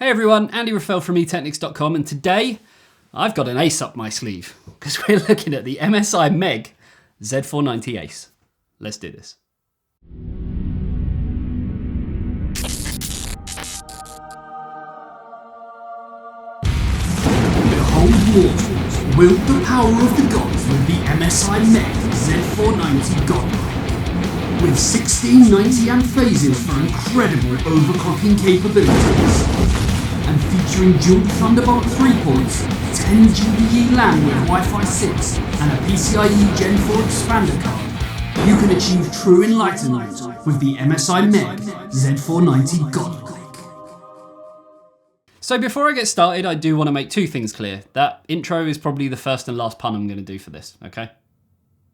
Hey everyone, Andy Raffel from eTeknix.com, and today I've got an ace up my sleeve because we're looking at the MSI MEG Z490 ACE. Let's do this. Behold mortals, wield the power of the gods with the MSI MEG Z490 Godlike. With 1690 amp phases for incredible overclocking capabilities. And featuring dual Thunderbolt 3 ports, 10 GBE LAN with Wi-Fi 6, and a PCIe Gen 4 expander card, you can achieve true enlightenment with the MSI MEG Z490 Godlike. So before I get started, I do want to make two things clear. That intro is probably the first and last pun I'm going to do for this, okay?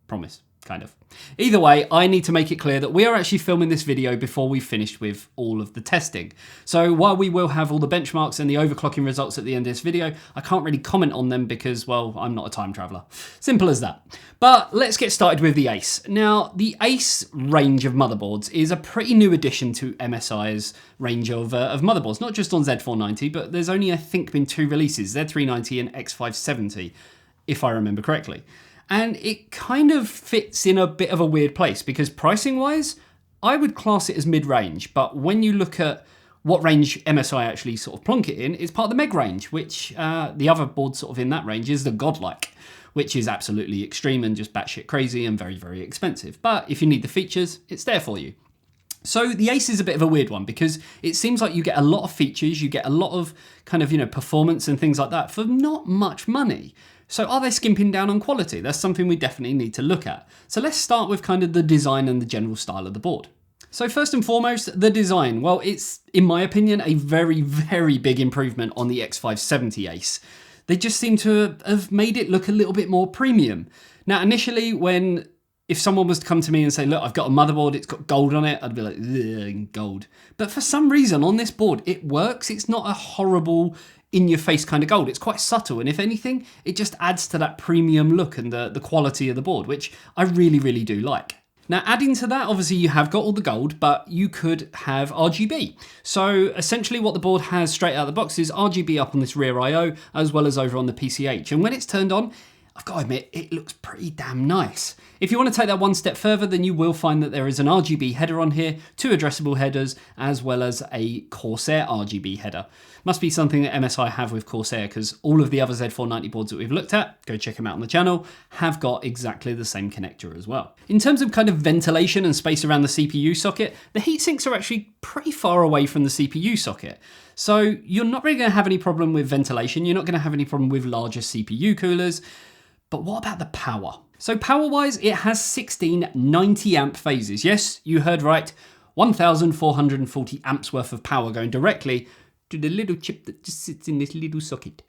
Promise. Kind of. Either way, I need to make it clear that we are actually filming this video before we've finished with all of the testing. So while we will have all the benchmarks and the overclocking results at the end of this video, I can't really comment on them because, well, I'm not a time traveler. Simple as that. But let's get started with the ACE. Now, the ACE range of motherboards is a pretty new addition to MSI's range of motherboards, not just on Z490, but there's only, I think, been two releases, Z390 and X570, if I remember correctly. And it kind of fits in a bit of a weird place because pricing wise, I would class it as mid-range. But when you look at what range MSI actually sort of plonk it in, it's part of the MEG range, which the other board sort of in that range is the Godlike, which is absolutely extreme and just batshit crazy and very, very expensive. But if you need the features, it's there for you. So the ACE is a bit of a weird one because it seems like you get a lot of features, you get a lot of kind of, performance and things like that for not much money. So are they skimping down on quality? That's something we definitely need to look at. So let's start with kind of the design and the general style of the board. So first and foremost, the design. Well, it's, in my opinion, a very, very big improvement on the X570 ACE. They just seem to have made it look a little bit more premium. Now, initially, if someone was to come to me and say, look, I've got a motherboard, it's got gold on it, I'd be like, ugh, gold. But for some reason on this board, it works. It's not a horrible in-your-face kind of gold. It's quite subtle, and if anything, it just adds to that premium look and the quality of the board, which I really, really do like. Now, adding to that, obviously you have got all the gold, but you could have RGB. So essentially what the board has straight out of the box is RGB up on this rear I/O, as well as over on the PCH. And when it's turned on, I've got to admit, it looks pretty damn nice. If you want to take that one step further, then you will find that there is an Rgb header on here, two addressable headers, as well as a Corsair Rgb header. Must be something that MSI have with Corsair, because all of the other Z490 boards that we've looked at, go check them out on the channel, have got exactly the same connector as well. In terms of kind of ventilation and space around the CPU socket, the heat sinks are actually pretty far away from the CPU socket. So you're not really going to have any problem with ventilation. You're not going to have any problem with larger CPU coolers. But what about the power? So power-wise, it has 1690 amp phases. Yes, you heard right, 1,440 amps worth of power going directly to the little chip that just sits in this little socket.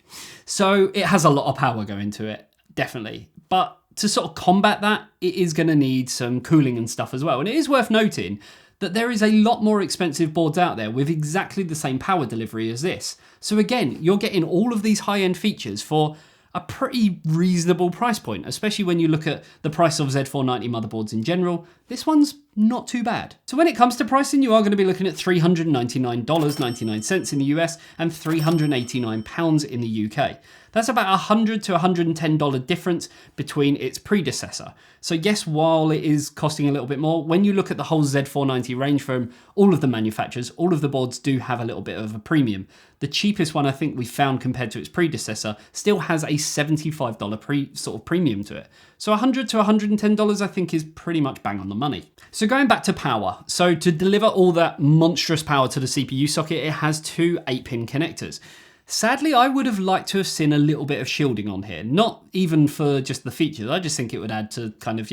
So it has a lot of power going to it, definitely. But to sort of combat that, it is going to need some cooling and stuff as well. And it is worth noting that there is a lot more expensive boards out there with exactly the same power delivery as this. So again, you're getting all of these high-end features for a pretty reasonable price point, especially when you look at the price of Z490 motherboards in general. This one's not too bad. So when it comes to pricing, you are going to be looking at $399.99 in the US and £389 in the UK. That's about $100 to $110 difference between its predecessor. So yes, while it is costing a little bit more, when you look at the whole Z490 range from all of the manufacturers, all of the boards do have a little bit of a premium. The cheapest one I think we found compared to its predecessor still has a $75 premium to it. So $100 to $110 I think is pretty much bang on the money. So going back to power, so to deliver all that monstrous power to the CPU socket, it has two 8-pin connectors. Sadly, I would have liked to have seen a little bit of shielding on here, not even for just the features. I just think it would add to kind of,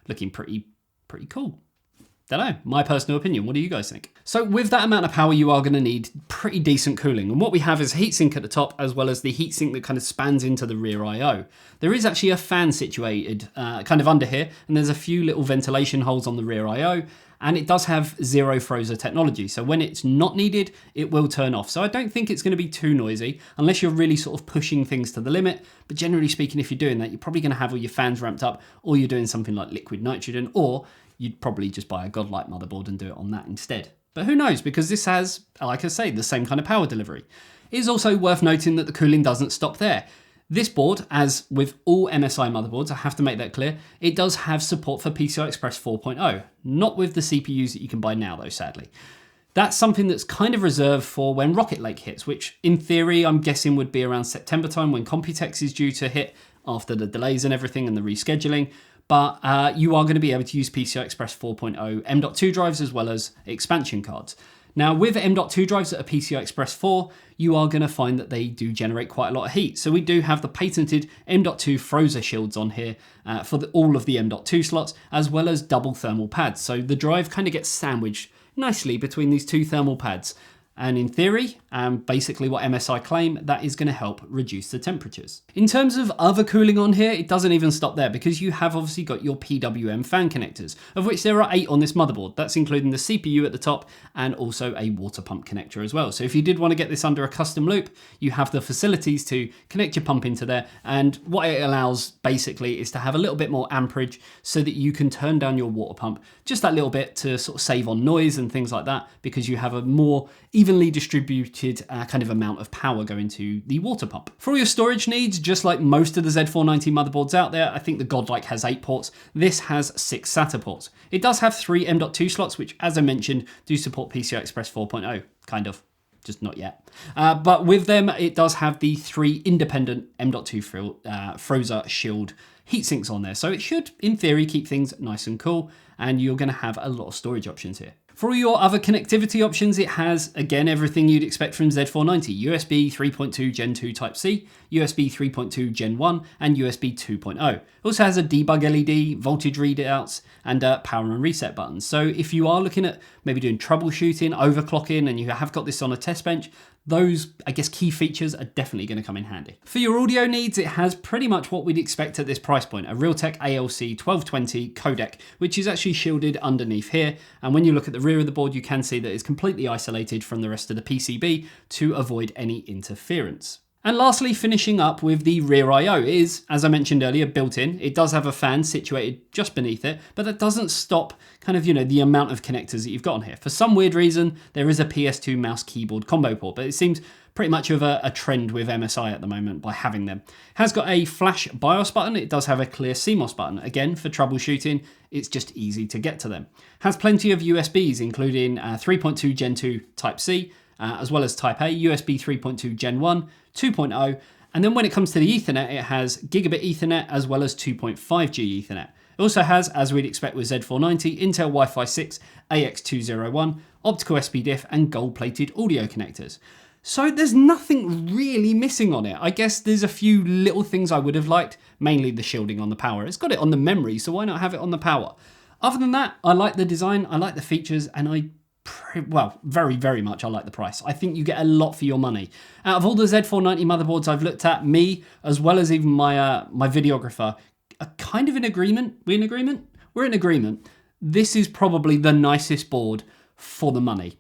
looking pretty cool. Don't know, my personal opinion. What do you guys think? So with that amount of power, you are going to need pretty decent cooling. And what we have is a heatsink at the top, as well as the heatsink that kind of spans into the rear I/O. There is actually a fan situated kind of under here, and there's a few little ventilation holes on the rear I/O. And it does have zero Frozer technology. So when it's not needed, it will turn off. So I don't think it's going to be too noisy unless you're really sort of pushing things to the limit. But generally speaking, if you're doing that, you're probably going to have all your fans ramped up, or you're doing something like liquid nitrogen, or you'd probably just buy a Godlike motherboard and do it on that instead. But who knows, because this has, like I say, the same kind of power delivery. It is also worth noting that the cooling doesn't stop there. This board, as with all MSI motherboards, I have to make that clear, it does have support for PCI Express 4.0, not with the CPUs that you can buy now though, sadly. That's something that's kind of reserved for when Rocket Lake hits, which in theory I'm guessing would be around September time when Computex is due to hit after the delays and everything and the rescheduling. But you are going to be able to use PCI Express 4.0 M.2 drives as well as expansion cards. Now with M.2 drives that are PCI Express 4, you are going to find that they do generate quite a lot of heat. So we do have the patented M.2 Frozer shields on here for all of the M.2 slots, as well as double thermal pads. So the drive kind of gets sandwiched nicely between these two thermal pads. And in theory, basically what MSI claim, that is going to help reduce the temperatures. In terms of other cooling on here, it doesn't even stop there because you have obviously got your PWM fan connectors, of which there are 8 on this motherboard. That's including the CPU at the top and also a water pump connector as well. So if you did want to get this under a custom loop, you have the facilities to connect your pump into there. And what it allows basically is to have a little bit more amperage so that you can turn down your water pump just that little bit to sort of save on noise and things like that, because you have a more evenly distributed kind of amount of power going to the water pump. For all your storage needs, just like most of the Z490 motherboards out there, I think the Godlike has 8 ports. This has 6 SATA ports. It does have 3 M.2 slots, which as I mentioned, do support PCI Express 4.0, kind of. Just not yet. But with them, it does have the 3 independent M.2 Frozer shield heatsinks on there. So it should, in theory, keep things nice and cool, and you're going to have a lot of storage options here. For all your other connectivity options, it has, again, everything you'd expect from Z490. USB 3.2 Gen 2 Type-C, USB 3.2 Gen 1, and USB 2.0. It also has a debug LED, voltage readouts, and power and reset buttons. So if you are looking at maybe doing troubleshooting, overclocking, and you have got this on a test bench, those, I guess, key features are definitely going to come in handy. For your audio needs, it has pretty much what we'd expect at this price point, a Realtek ALC 1220 codec, which is actually shielded underneath here. And when you look at the rear of the board, you can see that it's completely isolated from the rest of the PCB to avoid any interference. And lastly, finishing up with the rear I/O is, as I mentioned earlier, built in. It does have a fan situated just beneath it, but that doesn't stop kind of, the amount of connectors that you've got on here. For some weird reason, there is a PS2 mouse keyboard combo port, but it seems pretty much of a trend with MSI at the moment by having them. It has got a flash BIOS button. It does have a clear CMOS button. Again, for troubleshooting, it's just easy to get to them. Has plenty of USBs, including 3.2 Gen 2 Type-C, as well as Type A, USB 3.2 Gen 1, 2.0, and then when it comes to the Ethernet, it has gigabit Ethernet as well as 2.5G Ethernet. It also has, as we'd expect with Z490, Intel Wi-Fi 6, AX201, optical SPDIF, and gold-plated audio connectors. So there's nothing really missing on it. I guess there's a few little things I would have liked, mainly the shielding on the power. It's got it on the memory, so why not have it on the power? Other than that, I like the design, I like the features, and very, very much I like the price. I think you get a lot for your money. Out of all the Z490 motherboards I've looked at, me, as well as even my videographer, are kind of in agreement. We in agreement? We're in agreement. This is probably the nicest board for the money.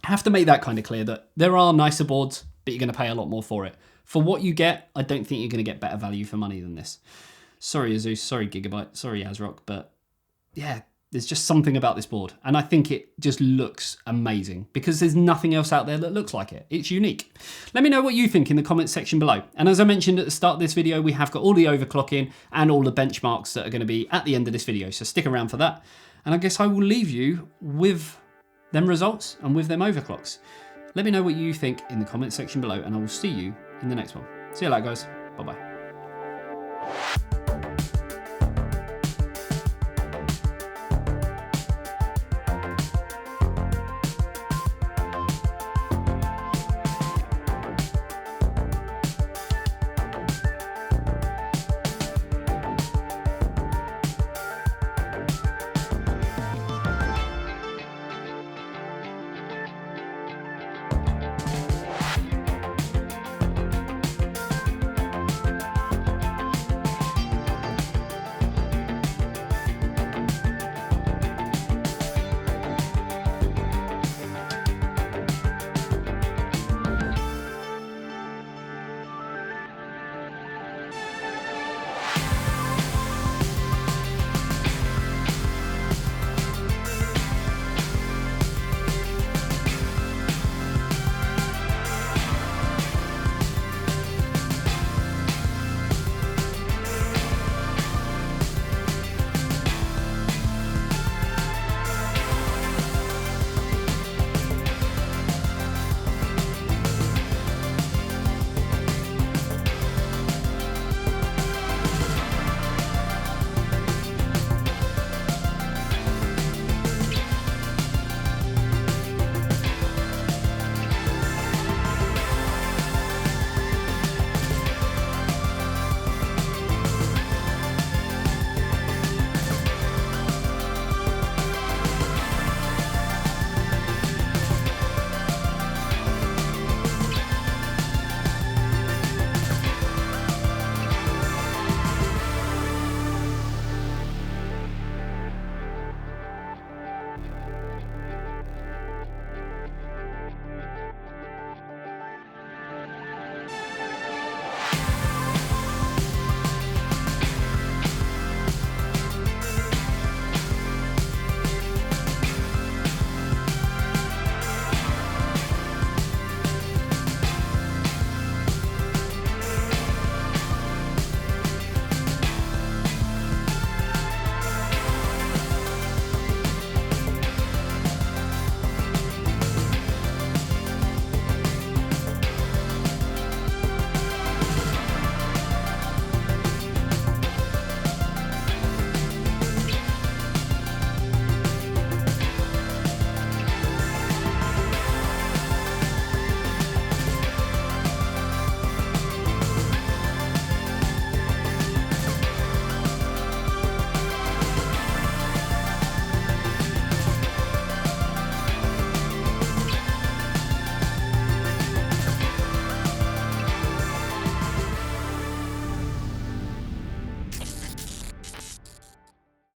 I have to make that kind of clear that there are nicer boards, but you're going to pay a lot more for it. For what you get, I don't think you're going to get better value for money than this. Sorry, Asus, sorry, Gigabyte, sorry, ASRock, but yeah, there's just something about this board, and I think it just looks amazing because there's nothing else out there that looks like it. It's unique. Let me know what you think in the comments section below. And as I mentioned at the start of this video, we have got all the overclocking and all the benchmarks that are going to be at the end of this video, so stick around for that. And I guess I will leave you with them results and with them overclocks. Let me know what you think in the comments section below, and I will see you in the next one. See you later, guys. Bye-bye.